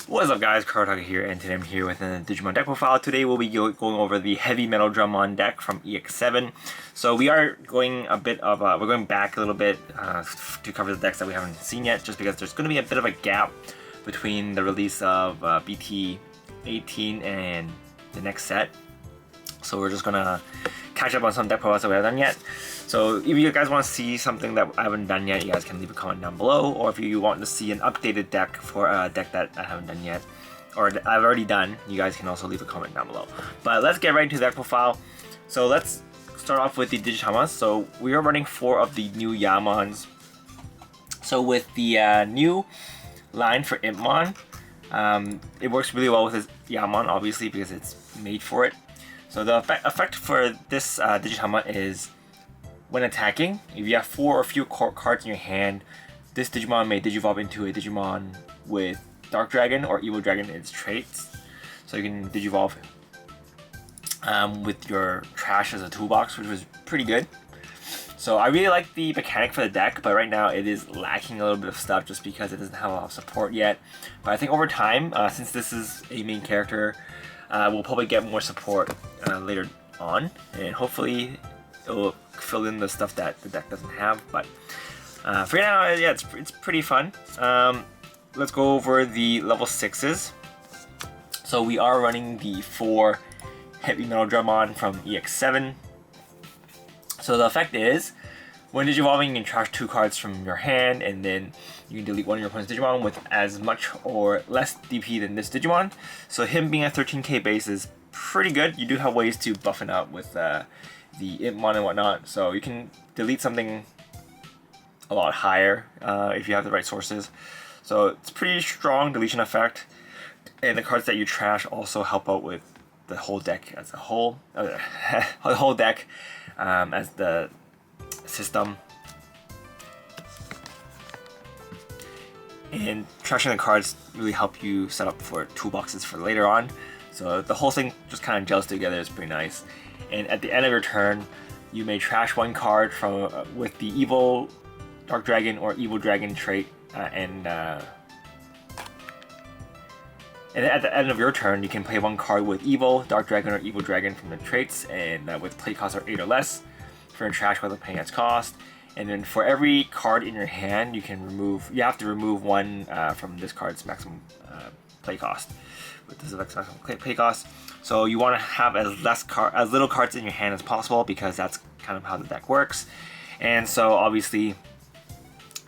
What is up guys, Karotaka here, and today I'm here with a Digimon deck profile. Today we'll be going over the HeavyMetalDramon deck from EX-07. So we are going we're going back a little bit to cover the decks that we haven't seen yet, just because there's going to be a bit of a gap between the release of BT18 and the next set. So we're just going to catch up on some deck profiles that we haven't done yet. So if you guys want to see something that I haven't done yet, you guys can leave a comment down below. Or if you want to see an updated deck for a deck that I haven't done yet, or I've already done, you guys can also leave a comment down below. But let's get right into the deck profile. So let's start off with the Digitamons. So we are running 4 of the new Yamons. So with the new line for Impmon, it works really well with this Yamon, obviously, because it's made for it. So the effect for this Digitamon is, when attacking, if you have 4 or fewer cards in your hand, this Digimon may Digivolve into a Digimon with Dark Dragon or Evil Dragon in its traits. So you can Digivolve with your trash as a toolbox, which was pretty good. So I really like the mechanic for the deck, but right now it is lacking a little bit of stuff just because it doesn't have a lot of support yet. But I think over time, since this is a main character, we'll probably get more support later on, and hopefully it will fill in the stuff that the deck doesn't have. But for now, yeah, it's pretty fun. Let's go over the level 6s. So we are running the 4 HeavyMetalDramon from EX-07. So the effect is, when Digivolving, you can trash 2 cards from your hand, and then you can delete one of your opponent's Digimon with as much or less DP than this Digimon. So him being a 13k base is pretty good. You do have ways to buff it out with the Impmon and whatnot, so you can delete something a lot higher if you have the right sources. So it's pretty strong deletion effect, and the cards that you trash also help out with the whole deck as a whole, the whole deck as the system. And trashing the cards really help you set up for toolboxes for later on. So the whole thing just kind of gels together. It's pretty nice. And at the end of your turn, you may trash 1 card from with the Evil Dark Dragon or Evil Dragon trait, and at the end of your turn, you can play 1 card with Evil Dark Dragon or Evil Dragon from the traits, and with play cost of 8 or less for a trash without paying its cost. And then for every card in your hand, you have to remove 1 from this card's maximum play cost. With this maximum play cost, so you want to have as little cards in your hand as possible, because that's kind of how the deck works. And so obviously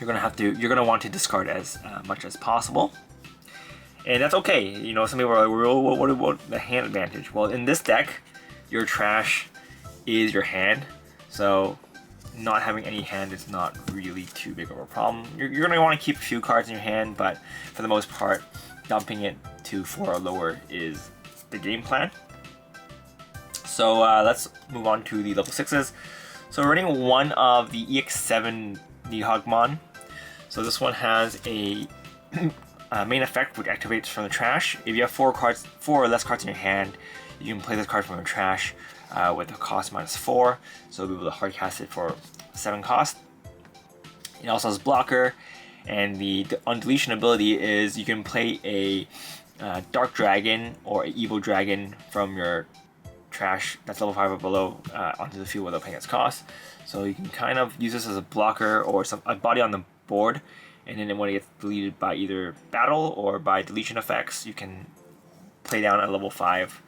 you're gonna want to discard as much as possible, and that's okay. You know, some people are like, what about the hand advantage? Well, in this deck, your trash is your hand, so not having any hand is not really too big of a problem. You're gonna want to keep a few cards in your hand, but for the most part, dumping it to 4 or lower is the game plan. So let's move on to the level 6s. So we're running 1 of the EX-07 Nihagmon. So this one has a main effect which activates from the trash. If you have 4 or less cards in your hand, you can play this card from your trash with a cost -4. So you'll be able to hard cast it for 7 cost. It also has blocker, and the undeletion ability is you can play a Dark Dragon or an Evil Dragon from your trash that's level 5 or below onto the field without paying its cost. So you can kind of use this as a blocker or a body on the board, and then when it gets deleted by either battle or by deletion effects, you can play down at level 5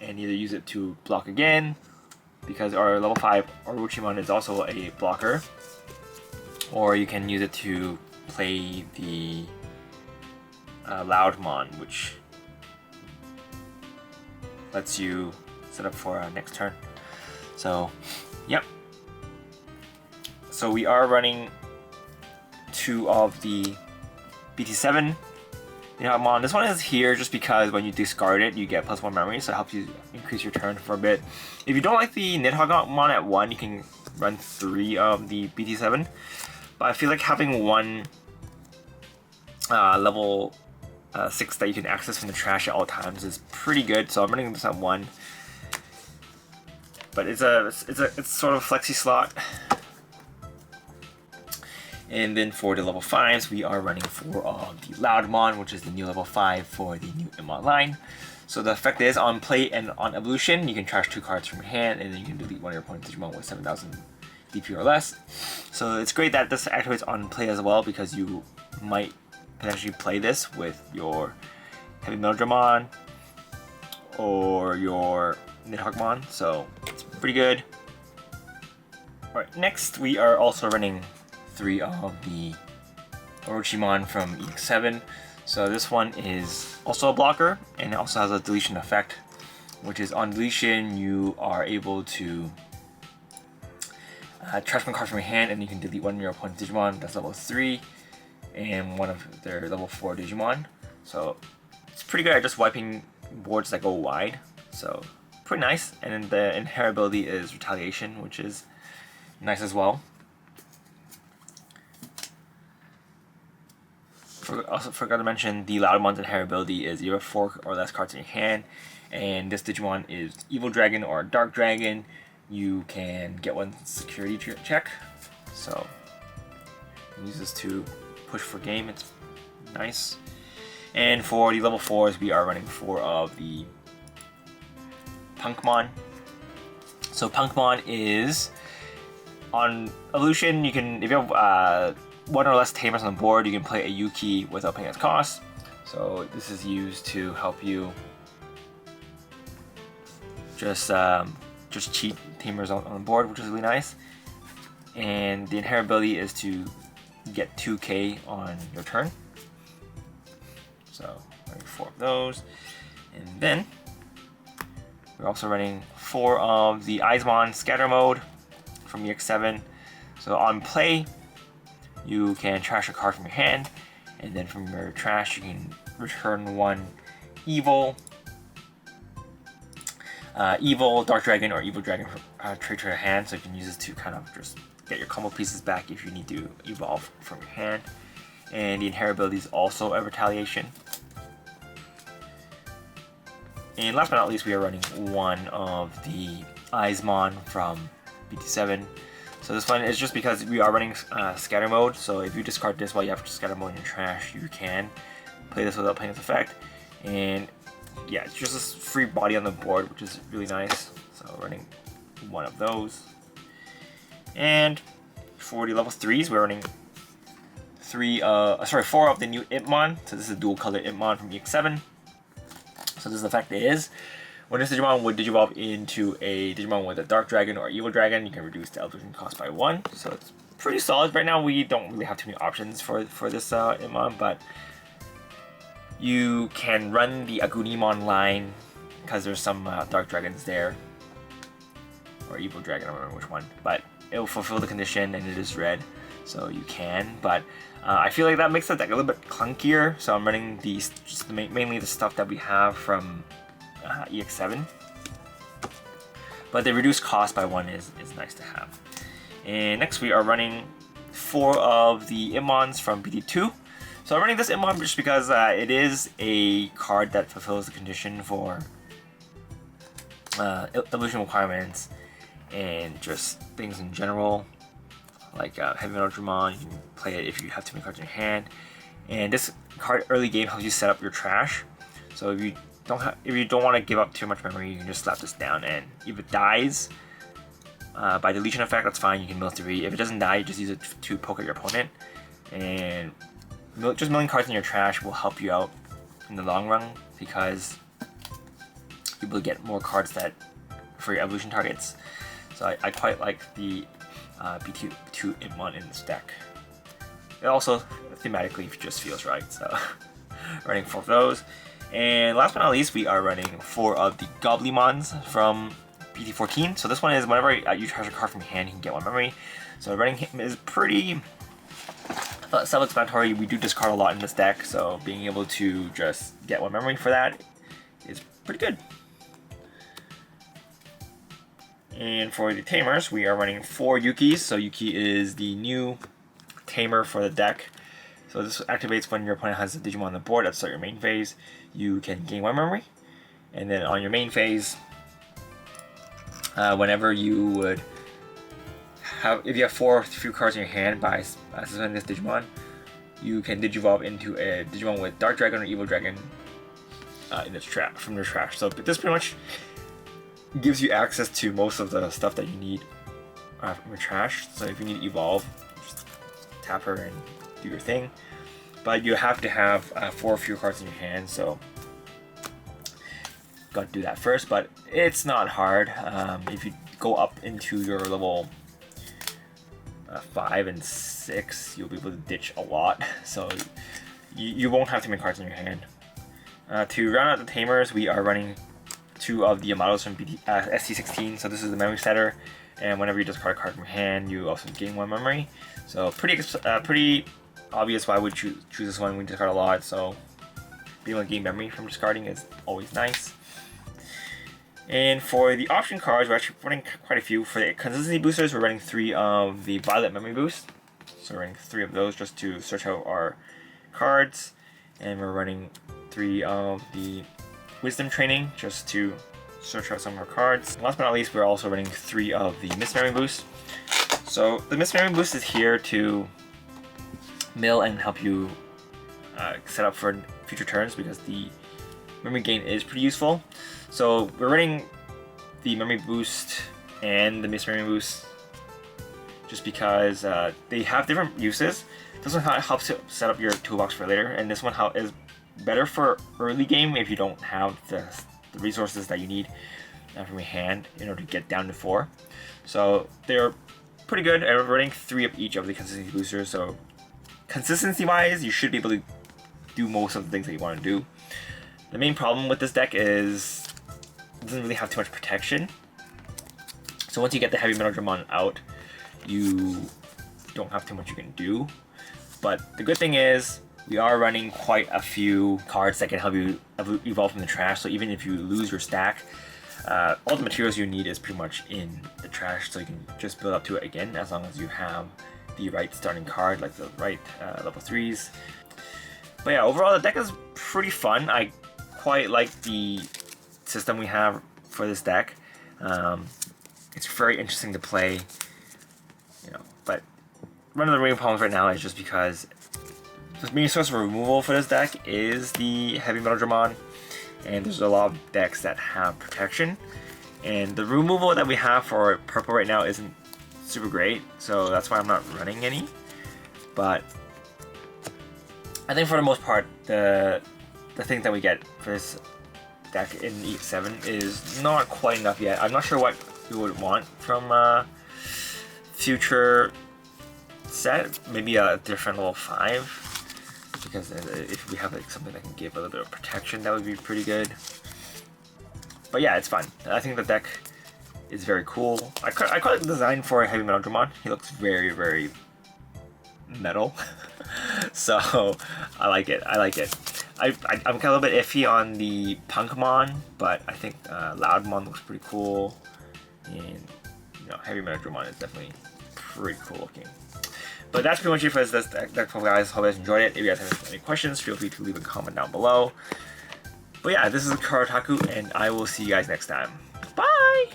and either use it to block again, because our level 5 Orochimaru is also a blocker, or you can use it to play the Loudmon, which lets you set up for next turn. So, yep. So we are running 2 of the BT7 Nihagmon. This one is here just because when you discard it, you get +1 memory, so it helps you increase your turn for a bit. If you don't like the Nihagmon at 1, you can run 3 of the BT7. But I feel like having 1 level 6 that you can access from the trash at all times is pretty good. So I'm running this at 1. But it's sort of a flexi slot. And then for the level 5s, we are running 4 of the Loudmon, which is the new level 5 for the new Digimon line. So the effect is on play and on evolution, you can trash 2 cards from your hand, and then you can delete one of your opponent's Digimon with 7,000 DP or less. So it's great that this activates on play as well, because you might potentially play this with your HeavyMetalDramon or your Nidhoggmon, so it's pretty good. Alright, next we are also running 3 of the Orochimon from EX-07. So this one is also a blocker, and it also has a deletion effect, which is on deletion you are able to trash one card from your hand, and you can delete one of your opponent's Digimon that's level 3 and one of their level 4 Digimon. So it's pretty good at just wiping boards that go wide, so pretty nice. And then the inherent ability is Retaliation, which is nice as well. Also forgot to mention the Loudmon's inherent ability is you have 4 or less cards in your hand, and this Digimon is Evil Dragon or Dark Dragon. You can get one security check, so use this to push for game. It's nice. And for the level 4s, we are running 4 of the Punkmon. So Punkmon is on evolution. You can, if you have 1 or less Tamers on the board, you can play a Yuki without paying its cost. So this is used to help you just cheat Tamers on the board, which is really nice. And the inherent ability is to get 2k on your turn. So running 4 of those. And then we're also running 4 of the Eismon Scatter Mode from EX-07. So on play, you can trash a card from your hand, and then from your trash you can return 1 evil Dark Dragon or Evil Dragon trait to your hand, so you can use this to kind of just get your combo pieces back if you need to evolve from your hand. And the inherent ability is also a Retaliation. And last but not least, we are running 1 of the Eismon from BT7. So this one is just because we are running Scatter Mode, so if you discard this while you have Scatter Mode in your trash, you can play this without playing its effect. And yeah, it's just this free body on the board, which is really nice. So running 1 of those. And for the level 3s, we're running 4 of the new Impmon. So this is a dual color Impmon from EX-07. So this effect is, when this Digimon would Digivolve into a Digimon with a Dark Dragon or Evil Dragon, you can reduce the evolution cost by 1. So it's pretty solid. Right now we don't really have too many options for this Impmon, but you can run the Agunimon line because there's some Dark Dragons there, or Evil Dragon, I don't remember which one, but it will fulfill the condition and it is red, so you can. But I feel like that makes the deck a little bit clunkier, so I'm running mainly the stuff that we have from EX-07. But the reduced cost by 1 is nice to have. And next we are running 4 of the Impmons from BT2. So I'm running this Impmon just because it is a card that fulfills the condition for evolution requirements and just things in general, like HeavyMetalDramon. You can play it if you have too many cards in your hand. And this card early game helps you set up your trash. So if you don't want to give up too much memory, you can just slap this down, and if it dies by deletion effect, that's fine. You can mill 3. If it doesn't die, you just use it to poke at your opponent. And just milling cards in your trash will help you out in the long run, because you will get more cards for your evolution targets. So I quite like the BT2 Impmon in this deck. It also thematically just feels right, so running 4 of those. And last but not least, we are running 4 of the Goblimons from BT14. So this one is whenever you trash a card from your hand, you can get 1 memory. So running him is pretty self-explanatory. We do discard a lot in this deck, so being able to just get 1 memory for that is pretty good. And for the Tamers, we are running 4 Yukis. So Yuki is the new Tamer for the deck. So this activates when your opponent has a Digimon on the board at the start of your main phase. You can gain 1 memory. And then on your main phase, whenever you would if you have 4 few cards in your hand by suspending this Digimon, you can Digivolve into a Digimon with Dark Dragon or Evil Dragon in its from your trash. So this pretty much gives you access to most of the stuff that you need from your trash. So if you need to evolve, just tap her and do your thing. But you have to have 4 few cards in your hand, so got to do that first. But it's not hard. If you go up into your level 5 and 6, you'll be able to ditch a lot. So you won't have too many cards in your hand. To round out the Tamers, we are running 2 of the models from SC16. So this is the memory setter, and whenever you discard a card from your hand, you also gain 1 memory. So pretty obvious why would you choose this one. We discard a lot, so being able to gain memory from discarding is always nice. And for the option cards, we're actually running quite a few. For the consistency boosters, we're running 3 of the Violet Memory Boost. So we're running 3 of those just to search out our cards. And we're running 3 of the Wisdom Training just to search out some of our cards. And last but not least, we're also running 3 of the Mist Memory Boost. So the Mist Memory Boost is here to mill and help you set up for future turns, because the memory gain is pretty useful. So we're running the Memory Boost and the Mist Memory Boost just because they have different uses. This one helps to set up your toolbox for later, and this one is better for early game if you don't have the resources that you need from your hand in order to get down to 4. So they're pretty good, and we're running 3 of each of the consistency boosters. So consistency wise, you should be able to do most of the things that you want to do. The main problem with this deck is it doesn't really have too much protection. So once you get the HeavyMetalDramon out, you don't have too much you can do. But the good thing is we are running quite a few cards that can help you evolve from the trash. So even if you lose your stack, all the materials you need is pretty much in the trash, so you can just build up to it again as long as you have the right starting card, like the right level 3s. But yeah, overall the deck is pretty fun. I quite like the system we have for this deck. It's very interesting to play, but one of the main problems right now is just because the main source of removal for this deck is the HeavyMetalDramon, and there's a lot of decks that have protection, and the removal that we have for purple right now isn't super great, so that's why I'm not running any. But I think for the most part, the thing that we get for this deck in EX-07 is not quite enough yet. I'm not sure what we would want from a future set, maybe a different level 5, because if we have like something that can give a little bit of protection, that would be pretty good. But yeah, it's fun. I think the deck is very cool. I quite like the design for HeavyMetalDramon. He looks very, very metal. So I like it. I'm kind of a little bit iffy on the Punkmon, but I think Loudmon looks pretty cool, and HeavyMetalDramon is definitely pretty cool looking. But that's pretty much it for this deck, guys. Hope you guys enjoyed it. If you guys have any questions, feel free to leave a comment down below. But yeah, this is Karotaku, and I will see you guys next time. Bye!